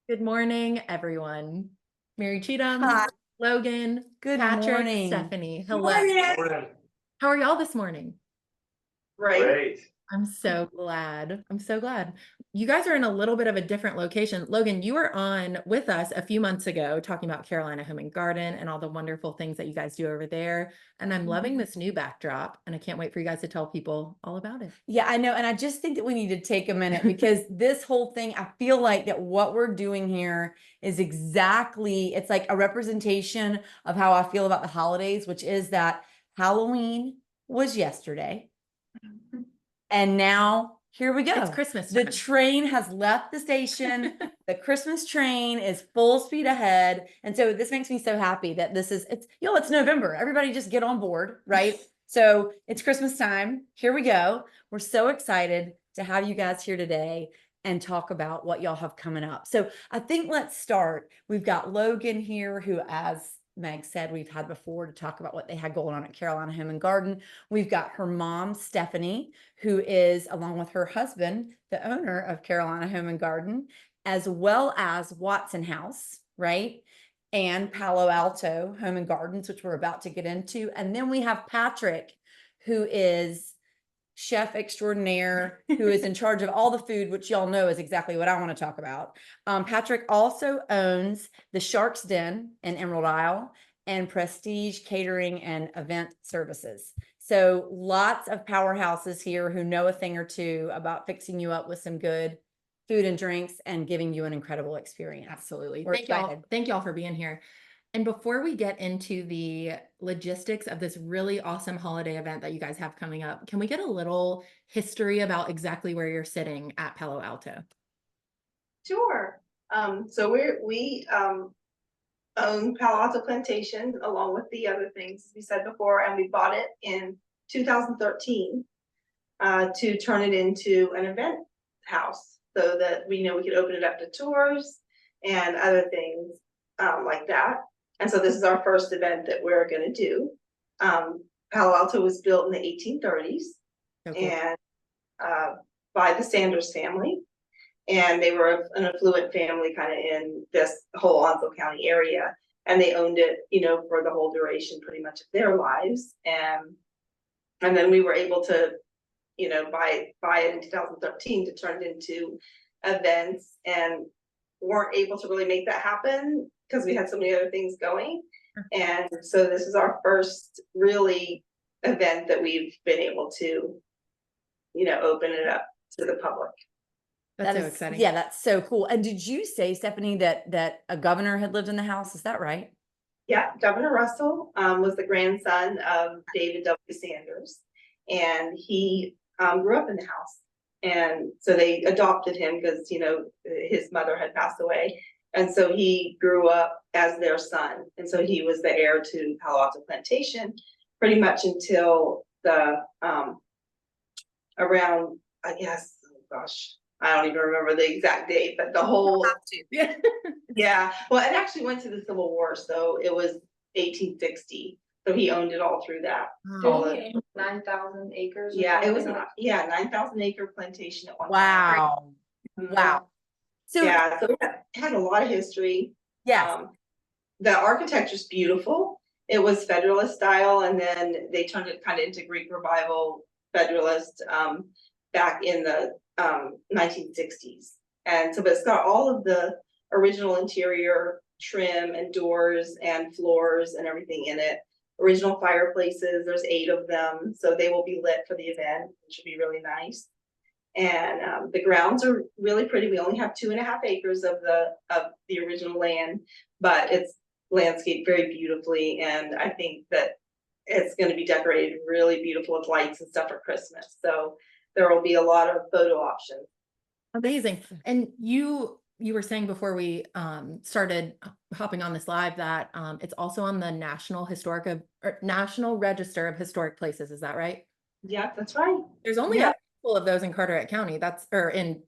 Good morning, everyone. Mary Cheatham, Hi, Logan, good Patrick, morning. Stephanie. Hello. Morning. How are y'all this morning? Great. I'm so glad. I'm so glad. You guys are in a little bit of a different location. Logan, you were on with us a few months ago talking about Carolina Home and Garden and all the wonderful things that you guys do over there. And I'm loving this new backdrop, and I can't wait for you guys to tell people all about it. Yeah, I know. And I just think that we need to take a minute because this whole thing, I feel like that what we're doing here is exactly, it's like a representation of how I feel about the holidays, which is that Halloween was yesterday. And now here we go. It's Christmas The time. train has left the station. The Christmas train is full speed ahead. And so this makes me so happy that it's November. Everybody just get on board, right? So it's Christmas time. Here we go. We're so excited to have you guys here today and talk about what y'all have coming up. So I think let's start. We've got Logan here, who, as Meg said, we've had before to talk about what they had going on at Carolina Home and Garden. We've got her mom, Stephanie, who is, along with her husband, the owner of Carolina Home and Garden, as well as Watson House, right? And Palo Alto Home and Gardens, which we're about to get into. And then we have Patrick, who is chef extraordinaire, who is in charge of all the food, which y'all know is exactly what I want to talk about. Patrick also owns the Shark's Den in Emerald Isle and Prestige Catering and Event Services. So lots of powerhouses here who know a thing or two about fixing you up with some good food and drinks and giving you an incredible experience. Absolutely. We're excited. Thank y'all for being here. And before we get into the logistics of this really awesome holiday event that you guys have coming up, can we get a little history about exactly where you're sitting at Palo Alto? Sure. So we own Palo Alto Plantation along with the other things we said before, and we bought it in 2013 to turn it into an event house so that we could open it up to tours and other things like that. And so this is our first event that we're going to do. Palo Alto was built in the 1830s and by the Sanders family. And they were an affluent family kind of in this whole Alto County area. And they owned it, for the whole duration pretty much of their lives. And then we were able to, buy it in 2013 to turn it into events, and weren't able to really make that happen because we had so many other things going. And so this is our first really event that we've been able to, open it up to the public. That's so exciting. Yeah, that's so cool. And did you say, Stephanie, that a governor had lived in the house? Is that right? Yeah, Governor Russell was the grandson of David W. Sanders, and he grew up in the house. And so they adopted him because, his mother had passed away. And so he grew up as their son. And so he was the heir to Palo Alto Plantation pretty much until the around, I guess, oh gosh, I don't even remember the exact date, but the whole, yeah. Well, it actually went to the Civil War, so it was 1860. So he owned it all through that. Oh. 9,000 acres. Yeah, it was 9,000 acre plantation at one time. Wow. Wow. So yeah, so it had a lot of history. Yes. The architecture's beautiful. It was Federalist style, and then they turned it kind of into Greek Revival Federalist back in the 1960s. And so, but it's got all of the original interior trim and doors and floors and everything in it. Original fireplaces, there's 8 of them, so they will be lit for the event, which should be really nice. And the grounds are really pretty. We only have 2.5 acres of the original land, but it's landscaped very beautifully, and I think that it's going to be decorated really beautiful with lights and stuff for Christmas. So there will be a lot of photo options. Amazing. And you were saying before we started hopping on this live that it's also on the National Register of Historic Places. Is that right? Yeah, that's right. There's only a handful of those in Carteret County. That's in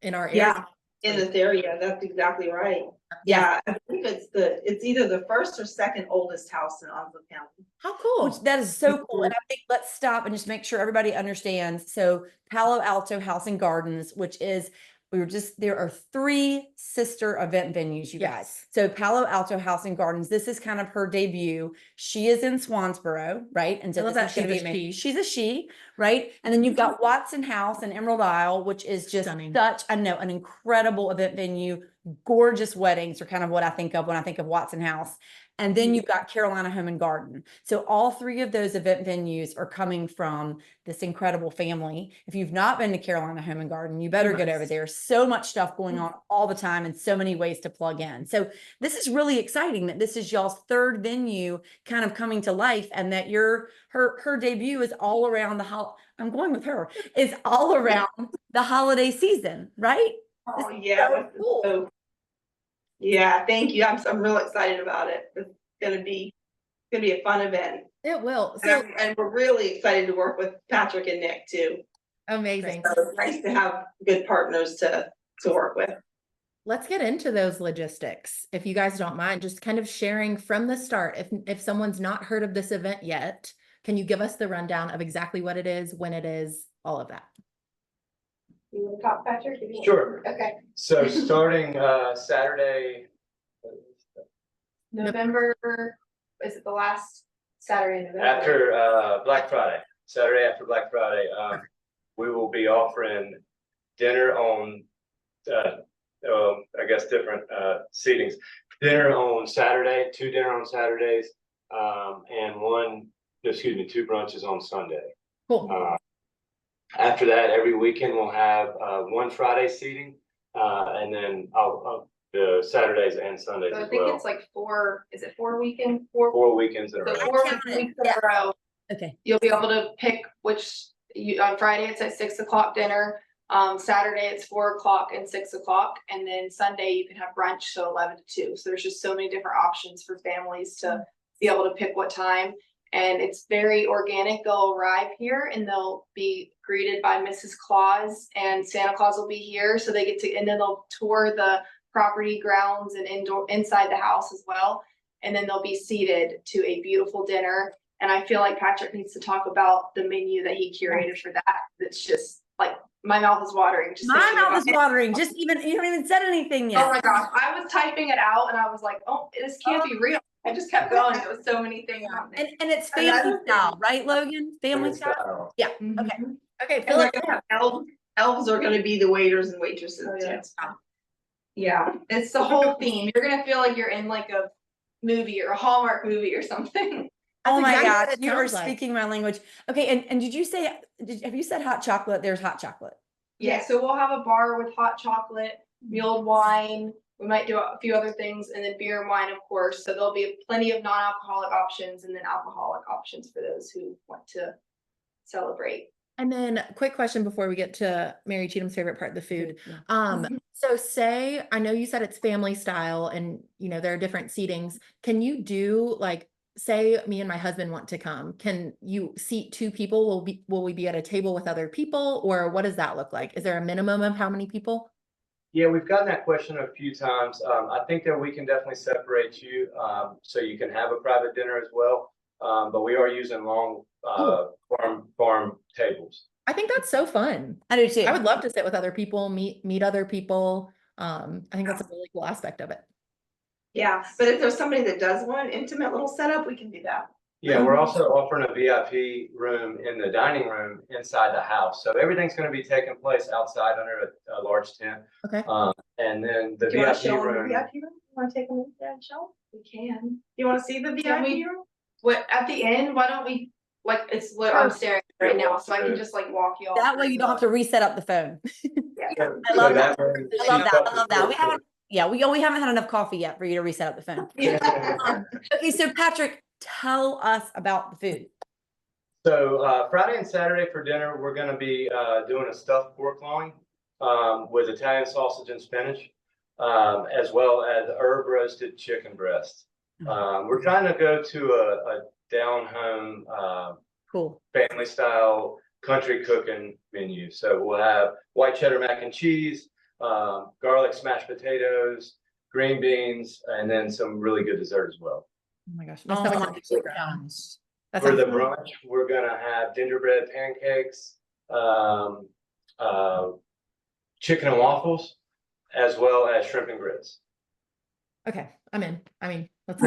our area. Yeah, in this area. That's exactly right. Yeah, I think it's either the first or second oldest house in Alto County. How cool. That is so cool. And I think let's stop and just make sure everybody understands. So Palo Alto House and Gardens, which is there are 3 sister event venues, you guys. Yes. So Palo Alto House and Gardens, this is kind of her debut. She is in Swansboro, right? And so I love this that is gonna she's be a amazing. she. She's a she, right? And then you've got Watson House and Emerald Isle, which is just Stunning. such, I know, an incredible event venue. Gorgeous weddings are kind of what I think of when I think of Watson House. And then you've got Carolina Home and Garden. So all 3 of those event venues are coming from this incredible family. If you've not been to Carolina Home and Garden, you better get over must. there. So much stuff going on all the time and so many ways to plug in. So this is really exciting that this is y'all's 3rd venue kind of coming to life, and that her debut is all around I'm going with her, is all around the holiday season, right? Oh, This is yeah. so cool. So, yeah, thank you. I'm real excited about it. It's gonna be a fun event. It will. And, So and we're really excited to work with Patrick and Nick too. amazing. So it's nice to have good partners to work with. Let's get into those logistics, if you guys don't mind, just kind of sharing from the start. If someone's not heard of this event yet, can you give us the rundown of exactly what it is, when it is, all of that? You want to talk, Patrick? Sure. Okay. So starting Saturday, November, is it the last Saturday in November? after Black Friday, Saturday after Black Friday, we will be offering dinner on, I guess different seatings. Dinner on Saturday, 2 dinner on Saturdays, and 2 brunches on Sunday. Cool. After that, every weekend we'll have 1 Friday seating, and then the Saturdays and Sundays So I as think well. it's like 4, is it 4 weekends? 4 weekends in a So row. 4 counted it. weeks in Yeah. a row. Okay. You'll be able to pick on Friday it's at 6 o'clock dinner. Saturday it's 4 o'clock and 6 o'clock, and then Sunday you can have brunch, so 11 to 2. So there's just so many different options for families to be able to pick what time. And it's very organic. They'll arrive here and they'll be greeted by Mrs. Claus, and Santa Claus will be here. So they get to, and then they'll tour the property grounds and inside the house as well. And then they'll be seated to a beautiful dinner. And I feel like Patrick needs to talk about the menu that he curated for that. It's just like, my mouth is watering. Just My thinking mouth about is it. watering. You haven't even said anything yet. Oh my gosh, I was typing it out and I was like, oh, this can't be real. I just kept going. There was so many things on there. And it's And that's family the style, right, Logan? Family style? Yeah. Mhm. Okay. Okay, And fill they're it. gonna have elves are gonna be the waiters and waitresses Oh, too. yeah. Yeah, it's the whole theme. You're gonna feel like you're in like a movie or a Hallmark movie or something. Oh my exactly what gosh, it you are sounds like. speaking my language. Okay, and did you say, have you said hot chocolate? There's hot chocolate. Yeah, so we'll have a bar with hot chocolate, mulled wine. We might do a few other things, and then beer and wine, of course. So there'll be plenty of non-alcoholic options and then alcoholic options for those who want to celebrate. And then quick question before we get to Mary Cheatham's favorite part, the food. Yeah. So say, I know you said it's family style and there are different seatings. Can you do like, say me and my husband want to come, can you seat 2 people? Will we be at a table with other people, or what does that look like? Is there a minimum of how many people? Yeah, we've gotten that question a few times. I think that we can definitely separate you, so you can have a private dinner as well. But we are using long farm tables. I think that's so fun. I do too. I would love to sit with other people, meet other people. I think that's a really cool aspect of it. Yeah, but if there's somebody that does want an intimate little setup, we can do that. Yeah, we're also offering a VIP room in the dining room inside the house. So everything's going to be taking place outside under a large tent. Okay. And then the Do you want to VIP show them the room. VIP room? You want to take them inside and show them? We can. You want to see the Can VIP we- room? What at the end? Why don't we I'm staring right now, so I can just like walk you all. That way you don't have to reset up the phone. Yeah. I love that. way I love that. I love that. We haven't had enough coffee yet for you to reset up the phone. Okay, so Patrick, tell us about the food. So Friday and Saturday for dinner, we're going to be doing a stuffed pork loin with Italian sausage and spinach, as well as herb roasted chicken breast. We're trying to go to a down home Cool. family style country cooking menu. So we'll have white cheddar mac and cheese, garlic smashed potatoes, green beans, and then some really good dessert as well. Oh my gosh. Oh That my sounds gosh. that For sounds the fun. brunch, we're gonna have gingerbread pancakes, chicken and waffles, as well as shrimp and grits. Okay, I'm in. I mean, let's.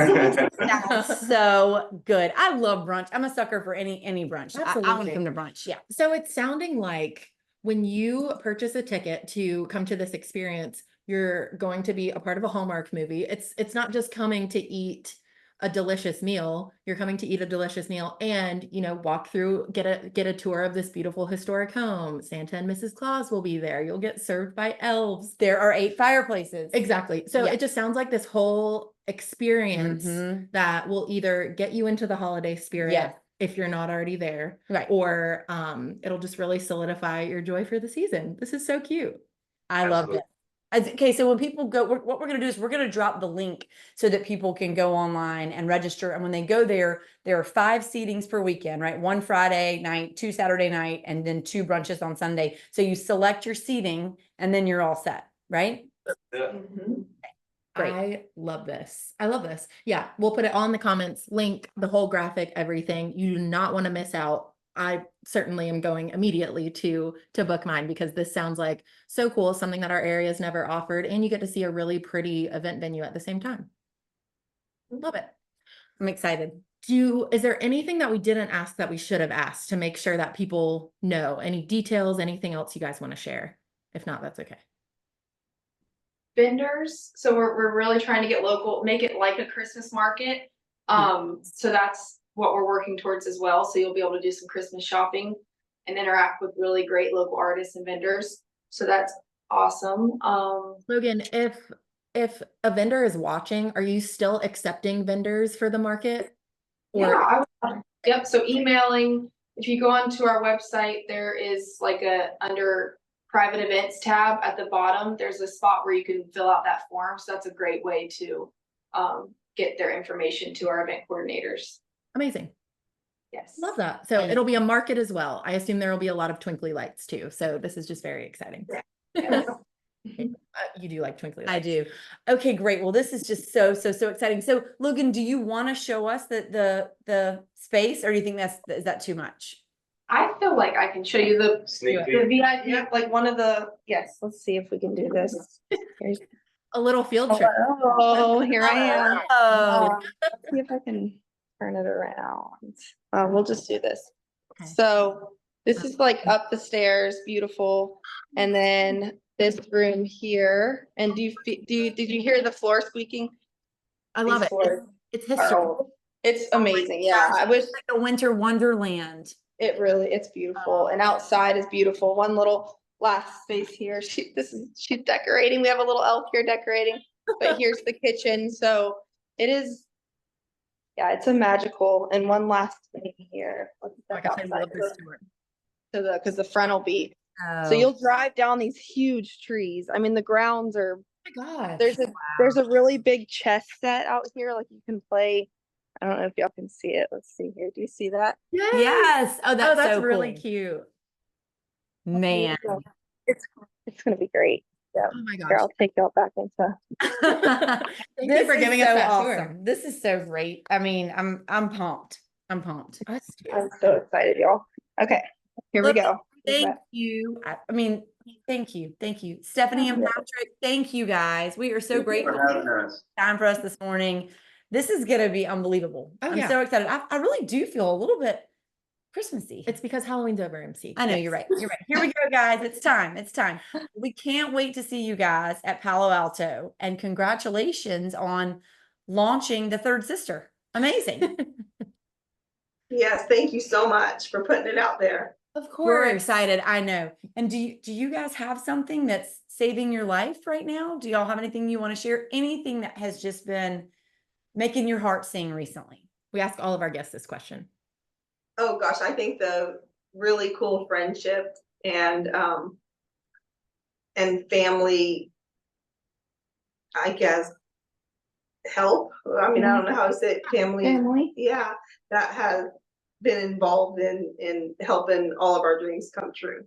Sounds so good. I love brunch. I'm a sucker for any brunch. I want to Absolutely. come to brunch. Yeah. So it's sounding like when you purchase a ticket to come to this experience, you're going to be a part of a Hallmark movie. It's not just coming to eat a delicious meal. You're coming to eat a delicious meal and, you know, walk through, get a tour of this beautiful historic home. Santa and Mrs. Claus will be there. You'll get served by elves. There are 8 fireplaces. Exactly. So Yeah. it just sounds like this whole experience Mhm. that will either get you into the holiday spirit Yes. if you're not already there, Right. or it'll just really solidify your joy for the season. This is so cute. I love Absolutely. it. Okay, so when people go, what we're going to do is we're going to drop the link so that people can go online and register. And when they go there, there are 5 seatings per weekend, right? 1 Friday night, 2 Saturday night, and then 2 brunches on Sunday. So you select your seating and then you're all set, right? Yeah. Mhm. Great. I love this. I love this. Yeah, we'll put it all in the comments, link, the whole graphic, everything. You do not want to miss out. I certainly am going immediately to book mine because this sounds like so cool, something that our area has never offered, and you get to see a really pretty event venue at the same time. Love it. I'm excited. Is there anything that we didn't ask that we should have asked to make sure that people know? Any details, anything else you guys want to share? If not, that's okay. Vendors, so we're really trying to get local, make it like a Christmas market. So that's what we're working towards as well. So you'll be able to do some Christmas shopping and interact with really great local artists and vendors. So that's awesome. Logan, if a vendor is watching, are you still accepting vendors for the market? Yeah, yep. So emailing, if you go onto our website, there is like under private events tab at the bottom, there's a spot where you can fill out that form. So that's a great way to get their information to our event coordinators. Amazing. Yes. Love that. So it'll be a market as well. I assume there will be a lot of twinkly lights too. So this is just very exciting. Yeah. You do like twinkly lights. I do. Okay, great. Well, this is just so exciting. So Logan, do you want to show us the space, or do you think is that too much? I feel like I can show you the Sneak the peek. VIP. Yeah, like one of the, yes, let's see if we can do this. Here's- A little field trip. Oh, here I am. Oh, Let's see if I can turn it around. We'll just do this. Okay. So this is like up the stairs, beautiful. And then this room here. And did you hear the floor squeaking? I love These it. floors It's are history. old. It's amazing. Yeah, I wish like a winter wonderland. it's beautiful. And outside is beautiful. One little last space here. She's decorating. We have a little elf here decorating, but here's the kitchen. So it is, yeah, it's a magical. And one last thing here. Let's step Like I said, I love outside this tour. because the front will be. So Oh. you'll drive down these huge trees. I mean, the grounds are, Oh my gosh. there's a really big chess set out here. Like you can play. I don't know if y'all can see it. Let's see here. Do you see that? Yes. Oh, that's so really cool. cute. Man. It's gonna be great. Yeah. Oh my Here, gosh. I'll take y'all back into. Thank you for giving us that tour. This is so great. I mean, I'm pumped. I'm pumped. Us too. I'm so excited, y'all. Okay, here we go. Thank you. I mean, thank you. Thank you. Stephanie and Yeah. Patrick, thank you guys. We are so Thank you grateful for having for us. time for us this morning. This is gonna be unbelievable. Oh, I'm yeah. so excited. I really do feel a little bit Christmassy. It's because Halloween's over, MC. I know Yes. you're right. You're right. Here we go, guys. It's time. It's time. We can't wait to see you guys at Palo Alto. And congratulations on launching the third sister. Amazing. Yes, thank you so much for putting it out there. Of We're course. excited. I know. And do you guys have something that's saving your life right now? Do y'all have anything you want to share? Anything that has just been making your heart sing recently? We ask all of our guests this question. Oh gosh, I think the really cool friendship and family, I guess, help. I mean, I don't know how to say it. Family. Yeah, that has been involved in helping all of our dreams come true.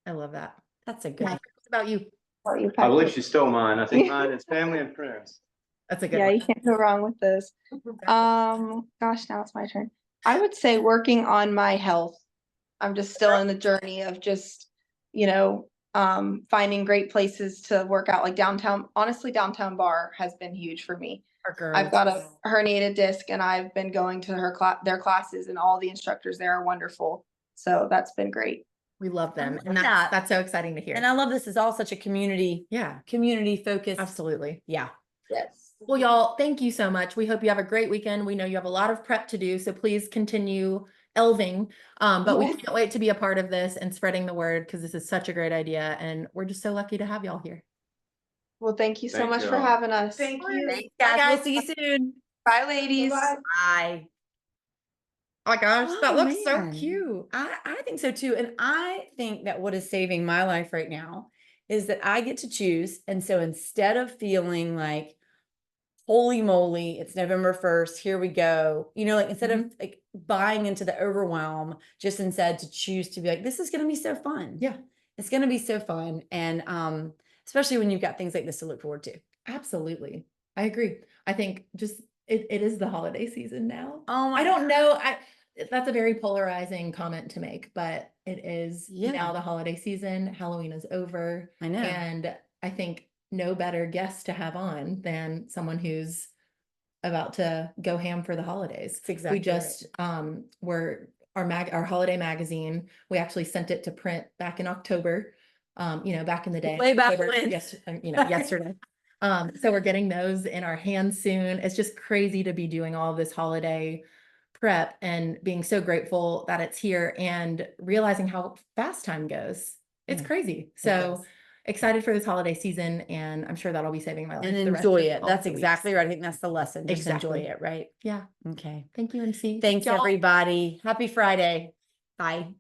I love that. That's a good. What about you? I believe she stole mine. I think mine is family and friends. That's a good Yeah, one. you can't go wrong with this. Gosh, now it's my turn. I would say working on my health. I'm just still in the journey of just, finding great places to work out, like downtown. Honestly, downtown bar has been huge for me. I've got a herniated disc and I've been going to their classes, and all the instructors there are wonderful. So that's been great. We love them. love And that. that's so exciting to hear. And I love this is all such a community focused. Absolutely. Yeah. Yes. Well, y'all, thank you so much. We hope you have a great weekend. We know you have a lot of prep to do, so please continue elving. But we can't wait to be a part of this and spreading the word, because this is such a great idea. And we're just so lucky to have y'all here. Well, thank you so Thank much you for all. having us. Thank you. Thanks, Bye, guys. guys. We'll see you soon. Bye, ladies. Bye-bye. Bye. Oh my gosh, that Oh, looks so man. cute. I think so too. And I think that what is saving my life right now is that I get to choose. And so instead of feeling like, holy moly, it's November 1st, here we go. You know, like instead of like buying into the overwhelm, just instead to choose to be like, this is going to be so fun. Yeah. It's going to be so fun. And especially when you've got things like this to look forward to. Absolutely. I agree. I think just it is the holiday season now. Oh my I don't know. That's a very polarizing comment to make, but it is Yeah. now the holiday season. Halloween is over. I know. And I think no better guest to have on than someone who's about to go ham for the holidays. That's exactly We just our holiday magazine, we actually sent it to print back in October. Back in the day. Way back October, when. yesterday. So we're getting those in our hands soon. It's just crazy to be doing all this holiday prep and being so grateful that it's here and realizing how fast time goes. It's Yeah, crazy. does. So excited for this holiday season, and I'm sure that'll be saving my life. And the rest enjoy of it. all That's the weeks. exactly right. I think that's the lesson. Just Exactly. enjoy it, right? Yeah. Okay. Thank you, MC. Thanks, Y'all. everybody. Happy Friday. Bye.